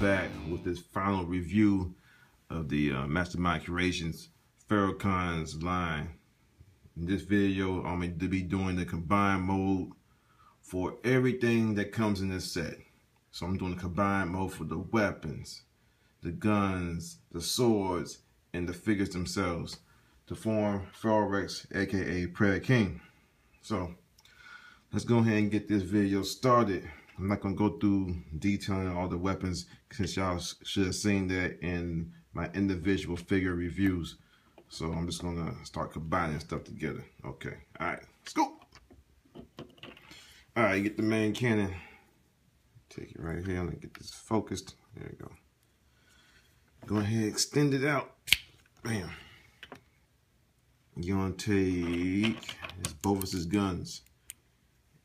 back with this final review of the Mastermind Creations Farrakhan's line. In this video, I'm going to be doing the combined mode for everything that comes in this set. So I'm doing the combined mode for the weapons, the guns, the swords, and the figures themselves to form Farrakhan's, aka Predaking. So let's go ahead and get this video started. I'm not going to go through detailing all the weapons since y'all should have seen that in my individual figure reviews. So I'm just going to start combining stuff together. Okay, alright, let's go. Alright, get the main cannon. Take it right here. Let me get this focused. There you go. Go ahead, extend it out. Bam. You're going to take both of his guns.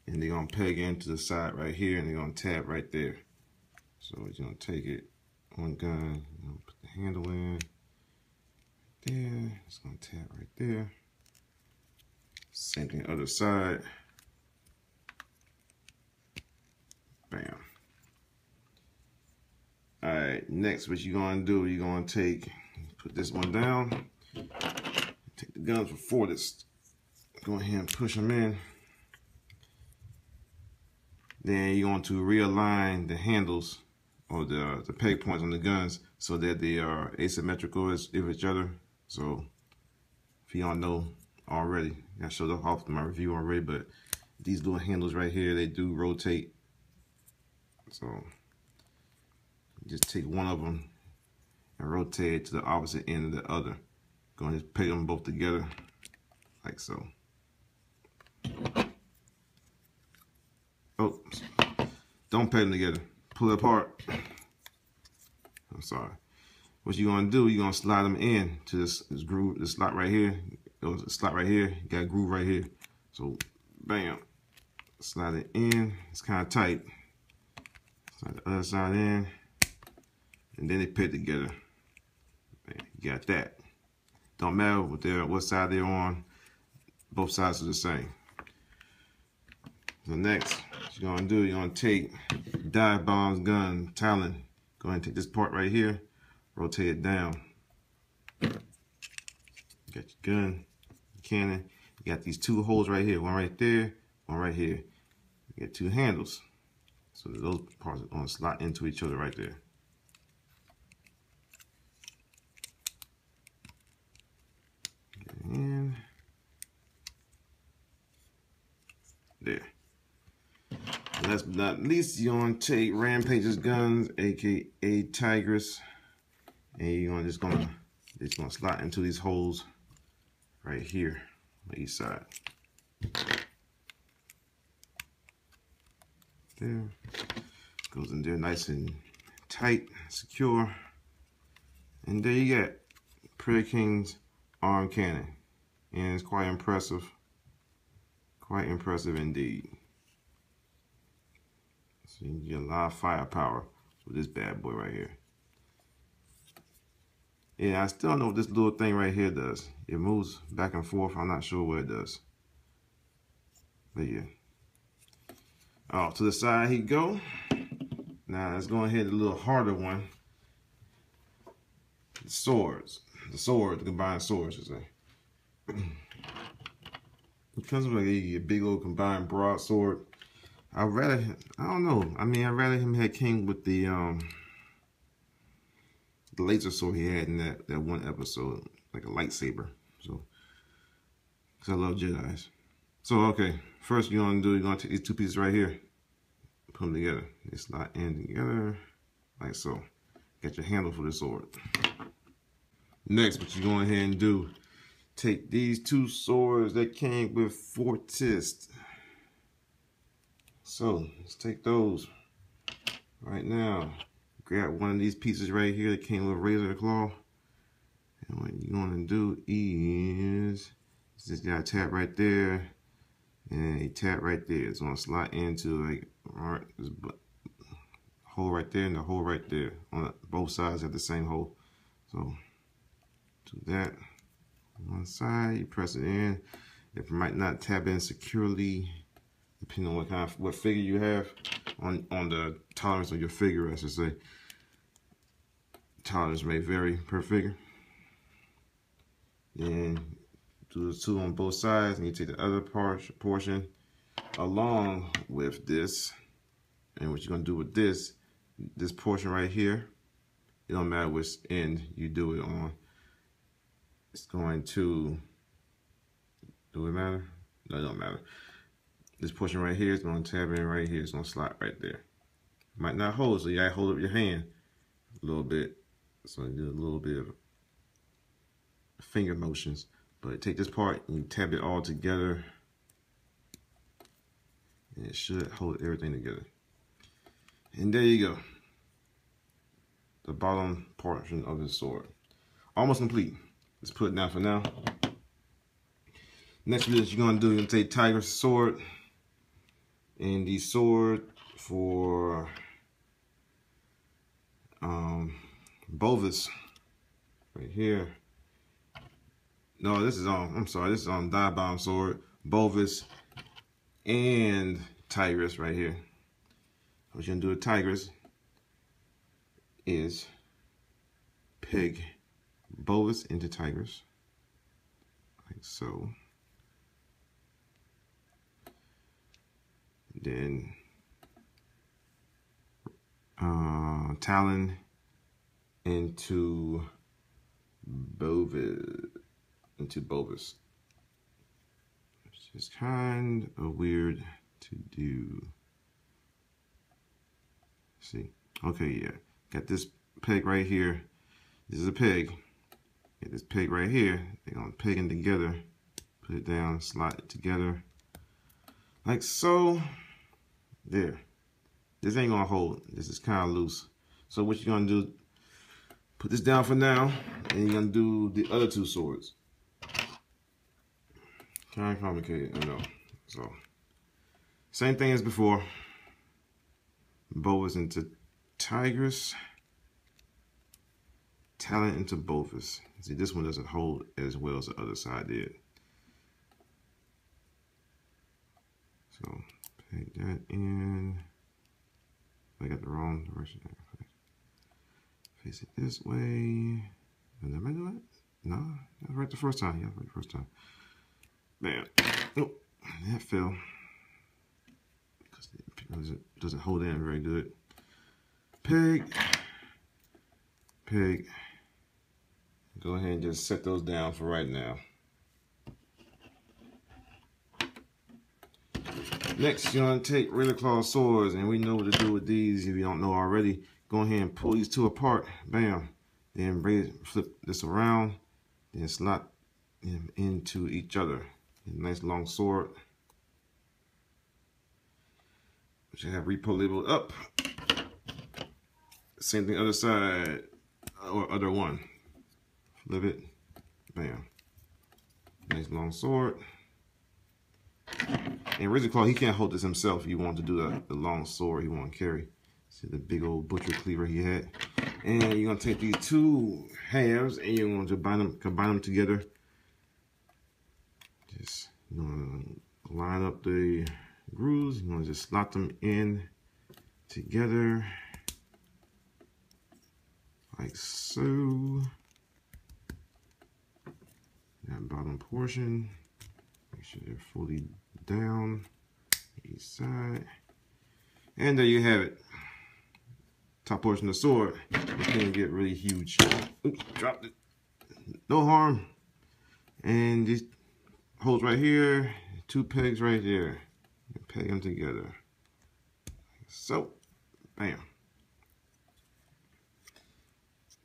And they're going to peg into the side right here, and they're going to tab right there. So you're going to take it, one gun, you're going to put the handle in, there, it's going to tab right there. Same thing other side. Bam. Alright, next what you're going to do, you're going to put this one down, take the guns before this, go ahead and push them in. Then you're going to realign the handles or the peg points on the guns so that they are asymmetrical with each other. So if you don't know already, I showed off in my review already, but these little handles right here, they do rotate. So just take one of them and rotate it to the opposite end of the other. Go ahead and peg them both together like so. Oops. Don't peg them together. Pull it apart. I'm sorry. What you're going to do, you're going to slide them in to this groove, this slot right here. There's a slot right here. You got a groove right here. So, bam. Slide it in. It's kind of tight. Slide the other side in. And then they peg together. Bam. You got that. Don't matter what side they're on. Both sides are the same. So next, what you're going to do, you're going to take Dive Bomb's gun, Talon. Go ahead and take this part right here, rotate it down. You got your gun, your cannon. You got these two holes right here, one right there, one right here. You got two handles. So those parts are going to slot into each other right there. And there. Last but not least, you're going to take Rampage's guns, aka Tigress, and you're just going to slot into these holes right here on each side. There. Goes in there nice and tight, secure. And there you got Predaking's arm cannon. And it's quite impressive. Quite impressive indeed. So you get a lot of firepower with this bad boy right here. Yeah, I still don't know what this little thing right here does. It moves back and forth. I'm not sure what it does. But yeah. Off to the side he go. Now let's go ahead to a little harder one. The swords. The combined swords, I say. It comes with a big old combined broadsword. I don't know. I mean, I'd rather him had came with the laser sword he had in that one episode, like a lightsaber. So, because I love Jedis. So, okay. First, you're gonna take these two pieces right here, put them together. They slide in together, like so. Got your handle for the sword. Next, what you're going ahead and do, take these two swords that came with Fortist. So let's take those right now. Grab one of these pieces right here that came with a razor claw. And what you want to do is just got a tap right there and a tap right there. It's going to slide into like this hole right there and the hole right there. On both sides have the same hole. So do that. On one side, you press it in. It might not tap in securely, depending on what figure you have, on the tolerance of your figure, I should say. tolerance may vary per figure. Then do the 2 on both sides, and you take the other portion along with this. And what you're gonna do with this portion right here, it don't matter which end you do it on. It's going to, do it matter? No, it don't matter. This portion right here is going to tab in right here. It's going to slide right there. Might not hold, so you gotta hold up your hand a little bit. So do a little bit of finger motions. But take this part and you tab it all together. And it should hold everything together. And there you go. The bottom portion of the sword. Almost complete. Let's put it down for now. Next, what you're going to do, you're going to take Tiger's sword. And the sword for Bovis. Right here. No, this is on, I'm sorry, this is on Dive-Bomb sword. Bovis and Tigress right here. What you're going to do with Tigress is peg Bovis into Tigress, like so. Then Talon into Bovis, which is kind of weird to do. See, okay, yeah, got this peg right here. This is a peg. Get this peg right here. They're gonna peg them together. Put it down, slide it together, like so. There. This ain't gonna hold. This is kind of loose. So what you're gonna do? Put this down for now, and you're gonna do the other 2 swords. Kind of complicated, I know. So same thing as before. Bovis into Tigress. Talon into Bovis. See, this one doesn't hold as well as the other side did. So peg that in. I got the wrong direction. Face it this way. And am I doing it? No, that was right the first time. Yeah, right the first time. Bam. Oh, that fell. Because it doesn't hold in very good. Peg. Peg. Go ahead and just set those down for right now. Next, you're going to take Razor Claw swords, and we know what to do with these if you don't know already. Go ahead and pull these 2 apart. Bam. Then flip this around, then slot them into each other. A nice long sword, which I have repo labeled up. Same thing other side, or other one. Flip it. Bam. Nice long sword. And Razor Claw, he can't hold this himself if you want to do the long sword he want to carry. See the big old butcher cleaver he had. And you're going to take these 2 halves and you're going to combine them together. Just line up the grooves. You're going to just slot them in together. Like so. That bottom portion. Make sure they're fully down each side. And there you have it. Top portion of the sword. It can get really huge. Oops, dropped it. No harm. And these holes right here, 2 pegs right there. Peg them together. So, bam.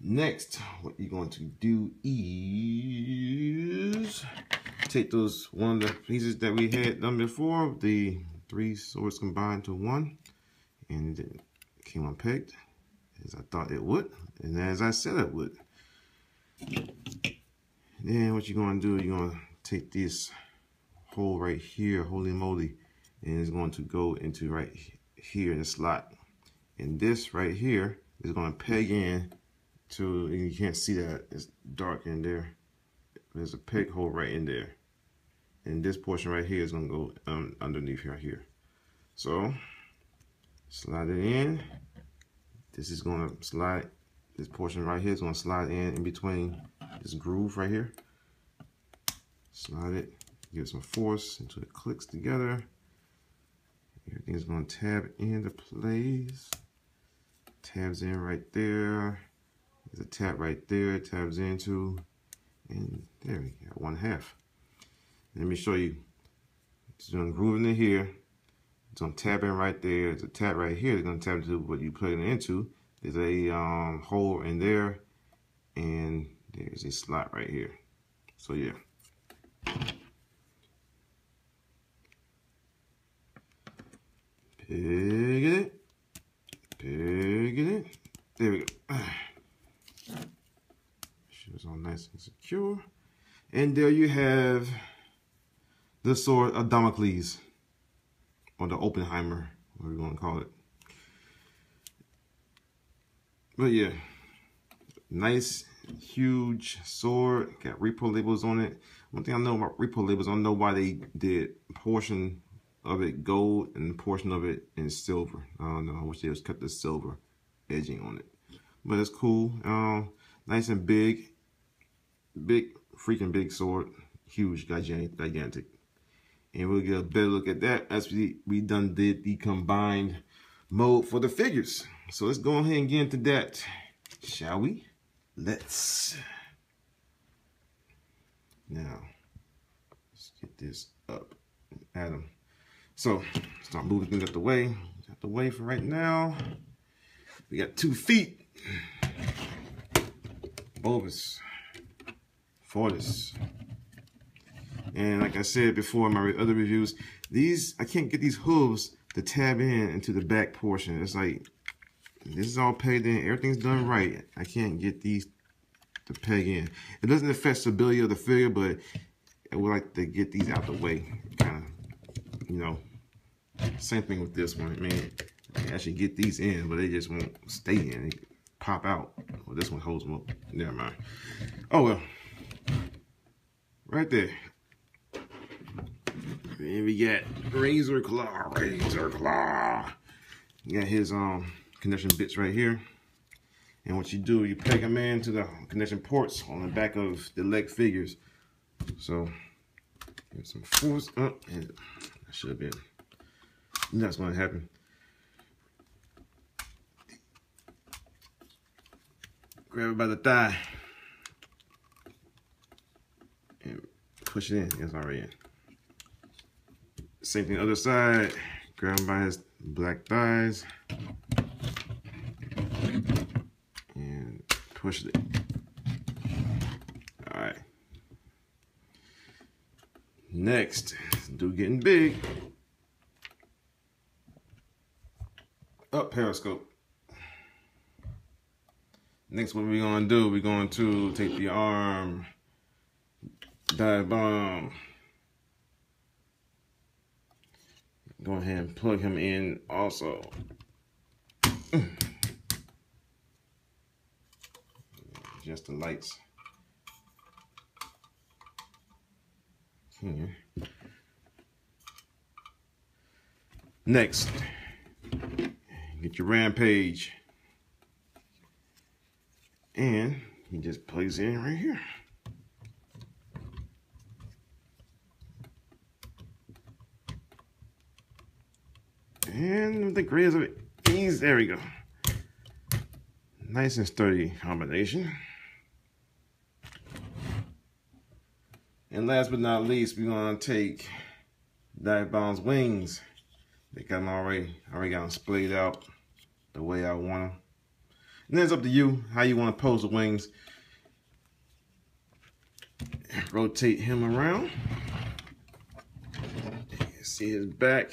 Next, what you're going to do is take those one of the pieces that we had done before, the 3 swords combined to 1, and it came unpegged as I thought it would, and as I said it would. Then what you're going to do, you're going to take this hole right here, holy moly, and it's going to go into right here in the slot. And this right here is going to peg in to, and you can't see that, it's dark in there. There's a peg hole right in there. And this portion right here is going to go underneath right here. So, slide it in. This is going to slide this portion right here is going to slide in between this groove right here. Slide it, give it some force until it clicks together. Everything's going to tab into place. Tabs in right there. There's a tab right there. It tabs into, and there we go, 1/2. Let me show you. It's going to groove in here. It's going to tab in right there. There's a tab right here. It's going to tab into what you plug it into. There's a hole in there, and there's a slot right here. So yeah. Pig it. There we go. It's all nice and secure. And there you have the sword of Damocles, or the Oppenheimer, whatever you want to call it. But yeah, nice, huge sword. Got repo labels on it. One thing I know about repo labels, I don't know why they did a portion of it gold and a portion of it in silver. I don't know. I wish they just cut the silver edging on it. But it's cool. Nice and big. Big, freaking big sword. Huge, gigantic. And we'll get a better look at that as we done did the combined mode for the figures. So let's go ahead and get into that, shall we? Let's. Now, let's get this up and add them. So, start moving things out the way. Out the way for right now. We got 2 feet. Bovis. Fortis. And like I said before in my other reviews, these, I can't get these hooves to tab in into the back portion. It's like, this is all pegged in. Everything's done right. I can't get these to peg in. It doesn't affect stability of the figure, but I would like to get these out the way. Kind of, you know, same thing with this one. I mean, I can actually get these in, but they just won't stay in. They pop out. Well, this one holds them up. Never mind. Oh, well. Right there. And we got Razor Claw. You got his connection bits right here. And what you do, you peg them into the connection ports on the back of the leg figures. So, give some force up. And that should have been. That's going to happen. Grab it by the thigh. And push it in. It's already in. Same thing other side. Grab him by his black thighs. And push it. Alright. Next, dude getting big. Up periscope. Next, what we're going to do, we're going to take the arm, dive bomb. Go ahead and plug him in also. Just the lights. Here. Next, get your Rampage. And he just plays in right here. And the grays of it, there we go. Nice and sturdy combination. And last but not least, we're gonna take Dive Bomb's wings. They got them already got them splayed out the way I want them. And then it's up to you how you want to pose the wings. Rotate him around. You can see his back.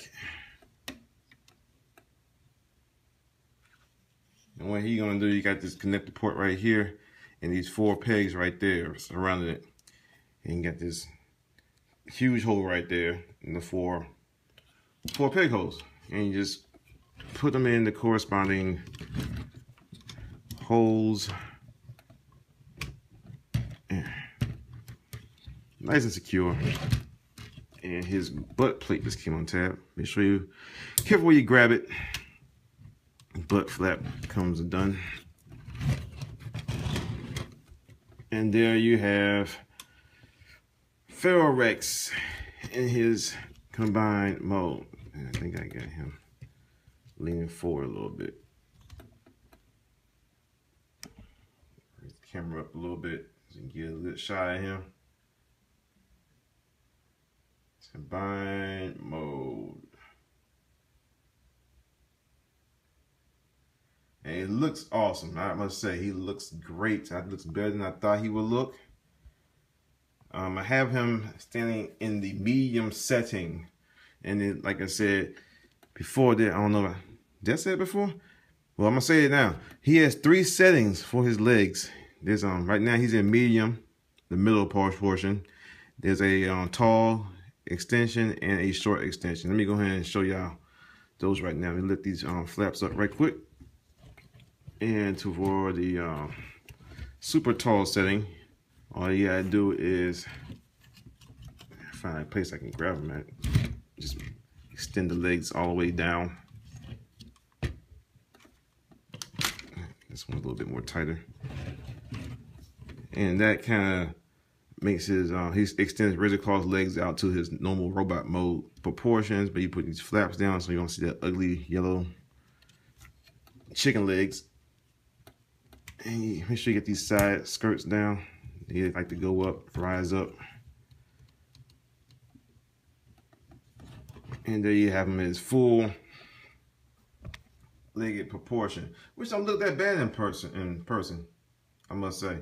And what he's gonna do, you got this connector port right here, and these 4 pegs right there surrounding it. And you got this huge hole right there, and the four peg holes. And you just put them in the corresponding holes. Yeah. Nice and secure. And his butt plate just came on tab. Make sure you careful where you grab it. Butt flap comes done. And there you have Feral Rex in his combined mode. And I think I got him leaning forward a little bit. Raise the camera up a little bit so you can get a good shot of him. Combined mode. And it looks awesome. I must say, he looks great. It looks better than I thought he would look. I have him standing in the medium setting. And then, like I said before, that I don't know, did I say it before? Well, I'm gonna say it now. He has 3 settings for his legs. There's right now he's in medium, the middle portion. There's a tall extension and a short extension. Let me go ahead and show y'all those right now. Let me lift these flaps up right quick. And for the super tall setting, all you gotta do is find a place I can grab them at. Just extend the legs all the way down. This one's a little bit more tighter. And that kind of makes his, he extends razor claw's legs out to his normal robot mode proportions, but you put these flaps down so you don't see that ugly yellow chicken legs. And you make sure you get these side skirts down. They like to go up, rise up. And there you have him in his full legged proportion, which don't look that bad in person, I must say.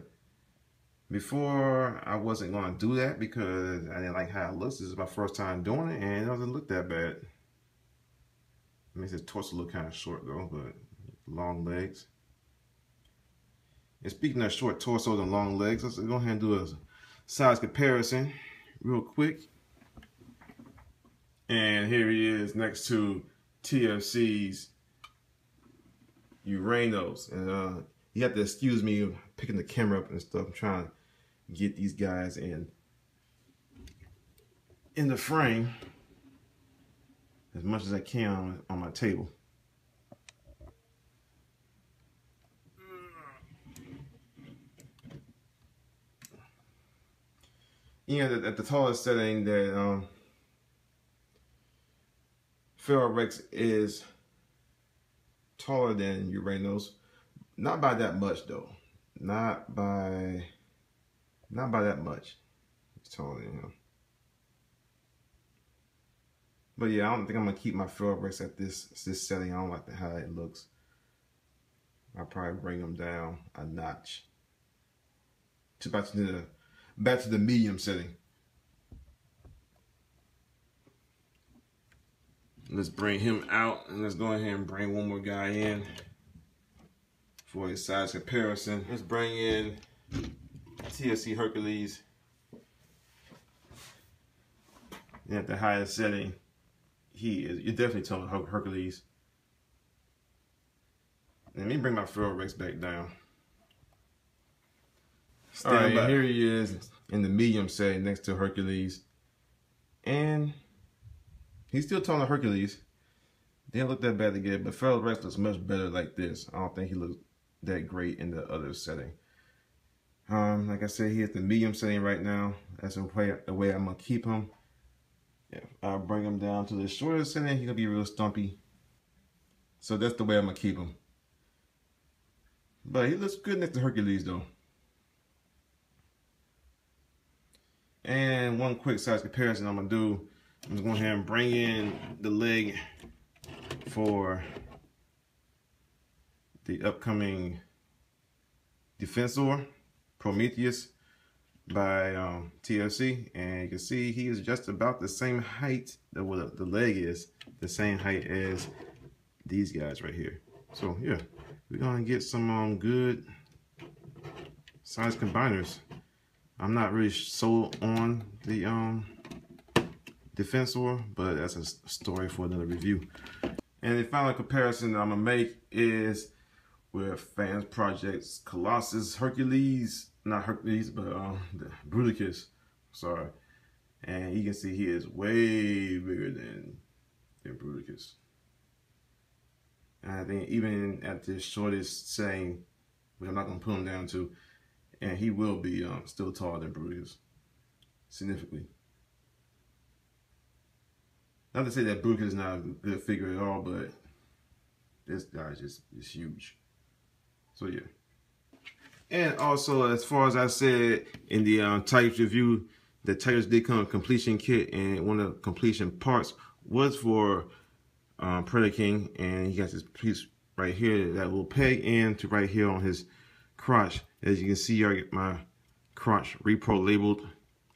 Before, I wasn't going to do that because I didn't like how it looks. This is my first time doing it, and it doesn't look that bad. It makes his torso look kind of short though, but long legs. And speaking of short torsos and long legs, let's go ahead and do a size comparison real quick. And here he is next to TFC's Uranos. And you have to excuse me picking the camera up and stuff. I'm trying to get these guys in the frame as much as I can on my table. You know, at the tallest setting that Feral Rex is taller than Uranos. Not by that much though. Not by that much. It's taller than him. But yeah, I don't think I'm gonna keep my Feral Rex at this setting. I don't like how it looks. I'll probably bring him down a notch. Back to the medium setting. Let's bring him out and let's go ahead and bring one more guy in for a size comparison. Let's bring in TFC Hercules. And at the highest setting, you're definitely telling Hercules. Let me bring my Feral Rex back down. Alright, here he is in the medium setting next to Hercules. And he's still taller than Hercules. They don't look that bad together, but Feral Rex looks much better like this. I don't think he looks that great in the other setting. Like I said, he's at the medium setting right now. That's the way I'm gonna keep him. Yeah, I'll bring him down to the shorter setting. He's gonna be real stumpy. So that's the way I'm gonna keep him. But he looks good next to Hercules though. And one quick size comparison I'm gonna do. I'm just going ahead and bring in the leg for the upcoming Defensor Prometheus by TFC, and you can see he is just about the same height that the leg is, the same height as these guys right here. So yeah, we're gonna get some good size combiners. I'm not really sold on the Defensor, but that's a story for another review. And the final comparison that I'm gonna make is with Fans Project's Colossus Hercules, not Hercules, but the Predaking. Sorry, and you can see he is way bigger than Predaking. And I think even at the shortest setting, which I'm not gonna put him down to, and he will be still taller than Brood is, significantly. Not to say that Brood is not a good figure at all, but this guy is huge. So yeah. And also, as far as I said in the Titans review, the Titans did come completion kit, and one of the completion parts was for Predaking, and he got this piece right here that will peg into right here on his crotch. As you can see, I get my crotch repro labeled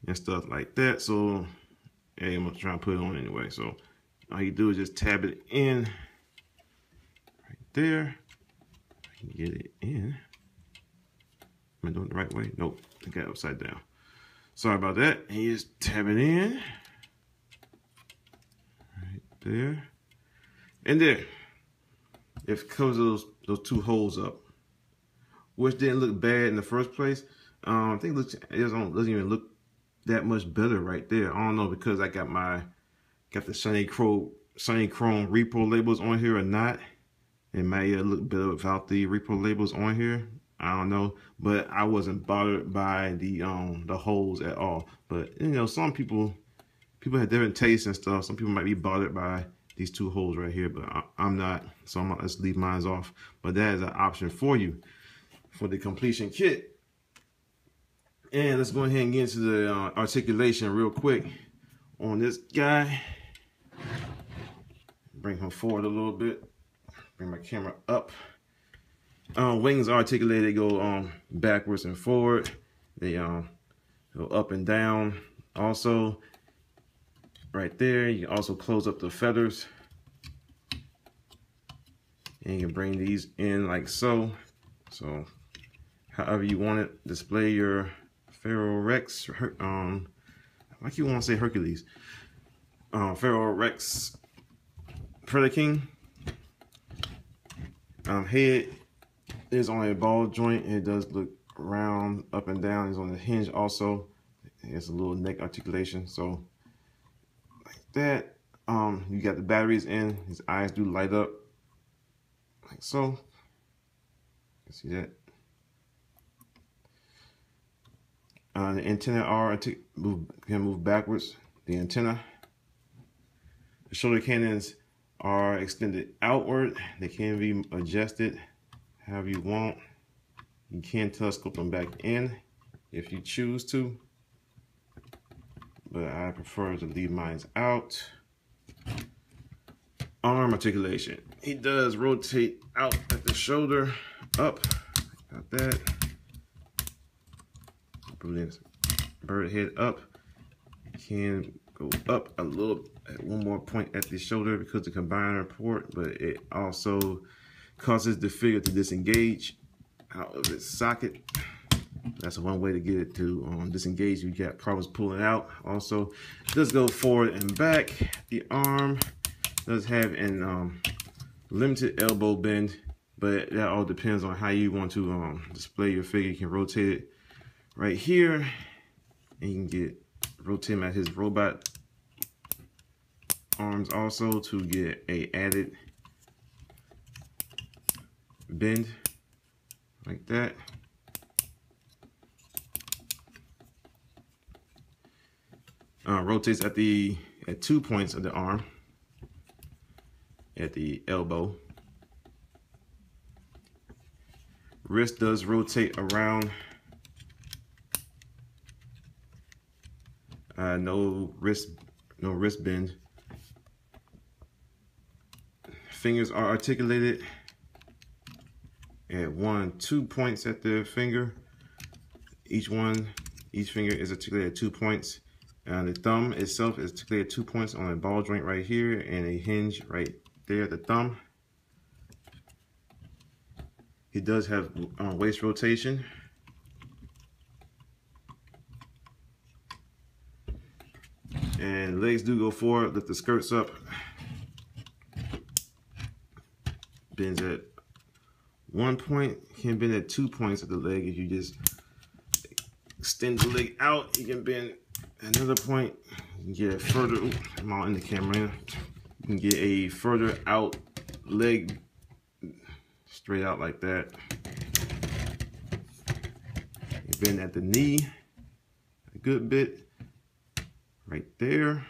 and stuff like that. So, hey, I'm gonna try and put it on anyway. So, all you do is just tab it in right there. I can get it in. Am I doing it the right way? Nope, I got it upside down. Sorry about that. And you just tab it in right there, and there. It covers those two holes up, which didn't look bad in the first place. I think it doesn't even look that much better right there. I don't know because I got the Sunny Chrome repro labels on here or not. It might look better without the repro labels on here. I don't know, but I wasn't bothered by the holes at all. But you know, some people have different tastes and stuff. Some people might be bothered by these two holes right here, but I'm not. So I'm gonna just leave mine off. But that is an option for you for the completion kit. And let's go ahead and get into the articulation real quick on this guy. Bring him forward a little bit. Bring my camera up. Wings are articulated. They go backwards and forward. They go up and down. Also, right there, you can also close up the feathers. And you can bring these in like so. So, however you want it, display your Pharaoh Rex. Like you want to say Hercules. Pharaoh Rex Predaking. Head is on a ball joint. It does look round up and down. It's on the hinge also. It's a little neck articulation. So like that. You got the batteries in. His eyes do light up like so. You can see that. The antenna can move backwards. The antenna. The shoulder cannons are extended outward. They can be adjusted however you want. You can telescope them back in if you choose to, but I prefer to leave mine out. Arm articulation. He does rotate out at the shoulder, up, like that. Bird head up. Can go up a little at one more point at the shoulder because the combiner port, but it also causes the figure to disengage out of its socket. That's one way to get it to disengage. You got problems pulling out. Also, it does go forward and back. The arm does have an limited elbow bend, but that all depends on how you want to display your figure. You can rotate it right here, and you can rotate him at his robot arms also to get a added bend like that. Rotates at 2 points of the arm, at the elbow. Wrist does rotate around. No wrist bend. Fingers are articulated at 2 points at the finger. Each finger is articulated at 2 points. The thumb itself is articulated at 2 points on a ball joint right here and a hinge right there at the thumb. He does have waist rotation. And legs do go forward, lift the skirts up. Bends at 1 point, can bend at 2 points of the leg. If you just extend the leg out, you can bend another point. You can get it further. Ooh, I'm all in the camera. You can get a further out leg straight out like that. You bend at the knee a good bit right there,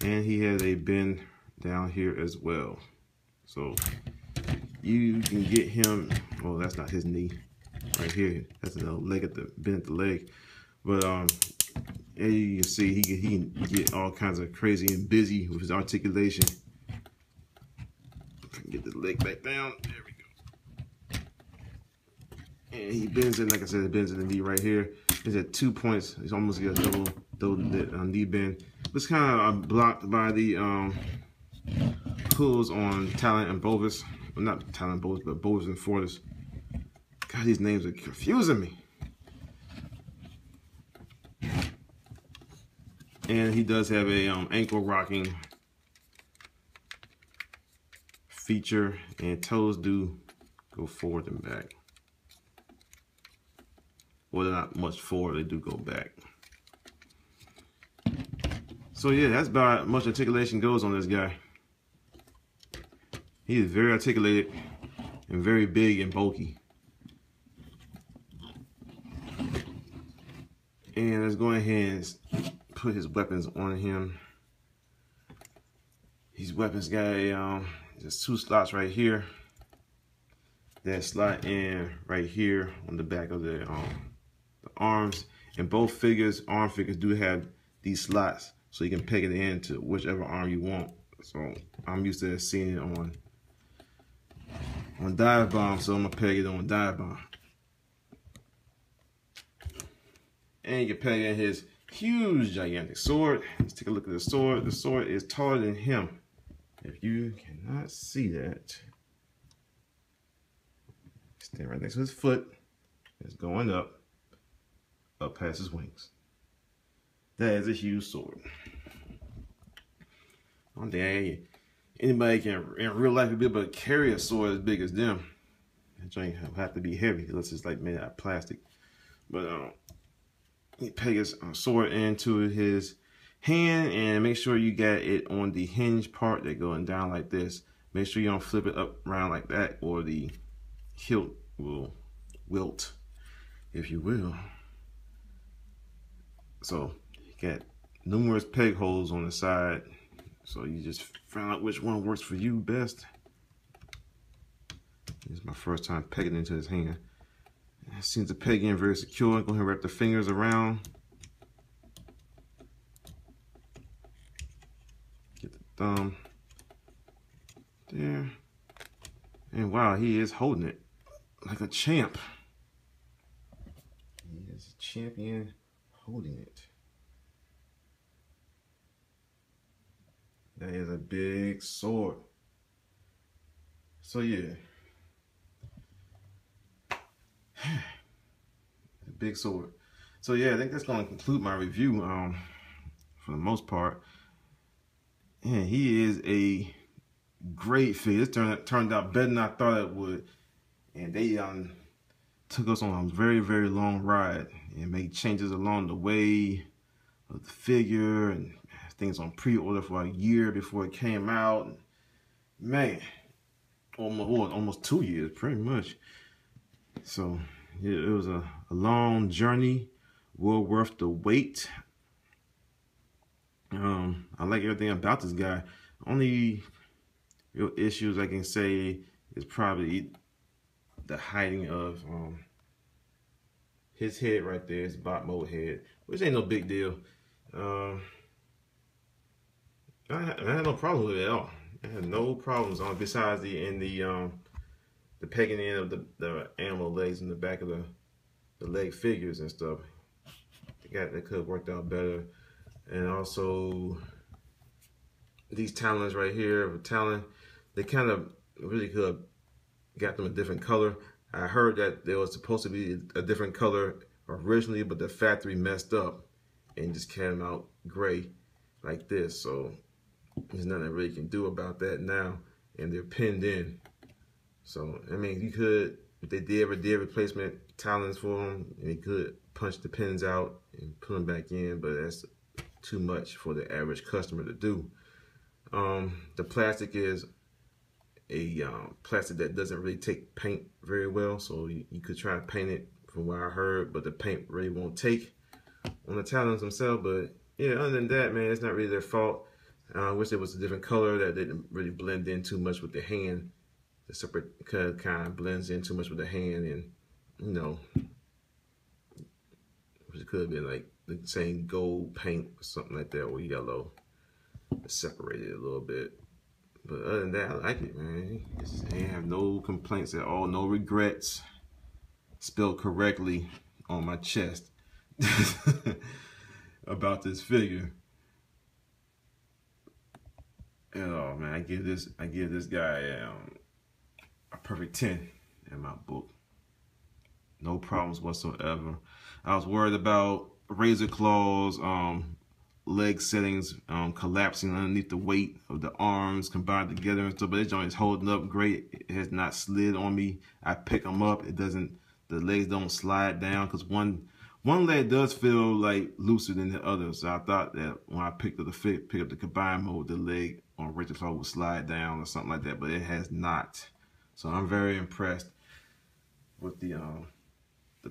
and he has a bend down here as well. So you can get him, well, that's not his knee right here, that's the leg at the bend at the leg, but as you can see, he can get all kinds of crazy and busy with his articulation. Get the leg back down, there we go. And he bends it, like I said, it bends in the knee right here. He's at 2 points. He's almost got a double knee bend. It's kind of blocked by the pulls on Talon and Bovis. Well, not Talon and Bovis, but Bovis and Fortis. God, these names are confusing me. And he does have a ankle rocking feature, and toes do go forward and back. Well, they're not much forward, they do go back. So yeah, that's about how much articulation goes on this guy. He is very articulated and very big and bulky. And let's go ahead and put his weapons on him. These weapons got a just 2 slots right here that slot in right here on the back of the arms, and both arm figures do have these slots, so you can peg it into whichever arm you want. So I'm used to seeing it on dive bomb, so I'm gonna peg it on dive bomb. And you can peg in his huge gigantic sword. Let's take a look at the sword. The sword is taller than him. If you cannot see that, stand right next to his foot. It's going up past his wings. That is a huge sword. I don't think anybody can in real life be able to carry a sword as big as them. That joint have to be heavy unless it's like made out of plastic. But you peg his sword into his hand and make sure you got it on the hinge part that going down like this. Make sure you don't flip it up around like that, or the hilt will wilt, if you will. So you got numerous peg holes on the side, so you just find out which one works for you best. This is my first time pegging into his hand. It seems to peg in very secure. Go ahead and wrap the fingers around. Get the thumb there. And wow, he is holding it like a champ. He is a champion holding it. That is a big sword. So yeah. A big sword. So yeah, I think that's going to conclude my review for the most part. And he is a great figure. This turned out better than I thought it would. And they took us on a very, very long ride and made changes along the way of the figure, and things on pre-order for a year before it came out. Man, almost 2 years, pretty much. So yeah, it was a long journey, well worth the wait. I like everything about this guy. Only real issues I can say is probably the hiding of his head right there, his bot mode head, which ain't no big deal. I had no problem with it at all. I had no problems on besides the pegging in of the animal legs in the back of the leg figures and stuff. That could have worked out better. And also these Talons right here, Talon, they kind of really could have got them a different color. I heard that there was supposed to be a different color originally, but the factory messed up and just came out gray like this. So there's nothing I really can do about that now, and they're pinned in. So I mean, you could, if they ever did replacement Talons for them, and they could punch the pins out and put them back in, but that's too much for the average customer to do. The plastic is a plastic that doesn't really take paint very well, so you could try to paint it from what I heard, but the paint really won't take on the Talons themselves. But yeah, other than that, man, it's not really their fault. I wish it was a different color that didn't really blend in too much with the hand. The separate kind of blends in too much with the hand, and you know, it could have been like the same gold paint or something like that, or yellow. Separated a little bit. But other than that, I like it, man. I have no complaints at all, no regrets. Spelled correctly on my chest about this figure. And oh man, I give this guy a perfect 10 in my book. No problems whatsoever. I was worried about razor claws, leg settings collapsing underneath the weight of the arms combined together and stuff, but this joint is holding up great. It has not slid on me. I pick them up. It doesn't. The legs don't slide down because one leg does feel like looser than the other. So I thought that when I pick up the combined mode, the leg on razor claw would slide down or something like that, but it has not. So I'm very impressed with the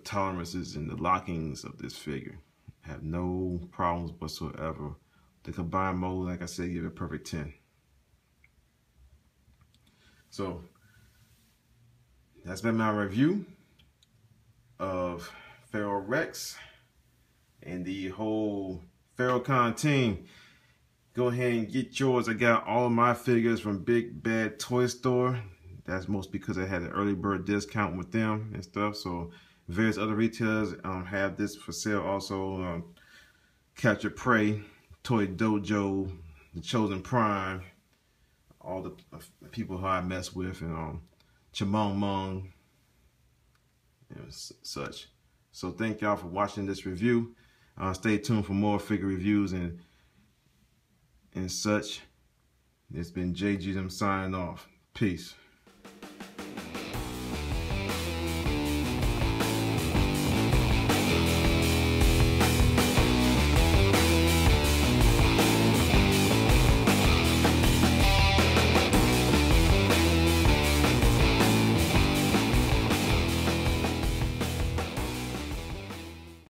tolerances and the lockings of this figure. Have no problems whatsoever. The combined mode, like I said, give it a perfect 10. So that's been my review of Pharaoh Rex and the whole PharaohCon team. Go ahead and get yours. I got all of my figures from Big Bad Toy Store. That's mostly because I had an early bird discount with them and stuff. So various other retailers have this for sale also. Capture Prey, Toy Dojo, The Chosen Prime, all the people who I mess with, and Chamong Mong, and such. So thank y'all for watching this review. Stay tuned for more figure reviews and such. It's been JG them signing off. Peace.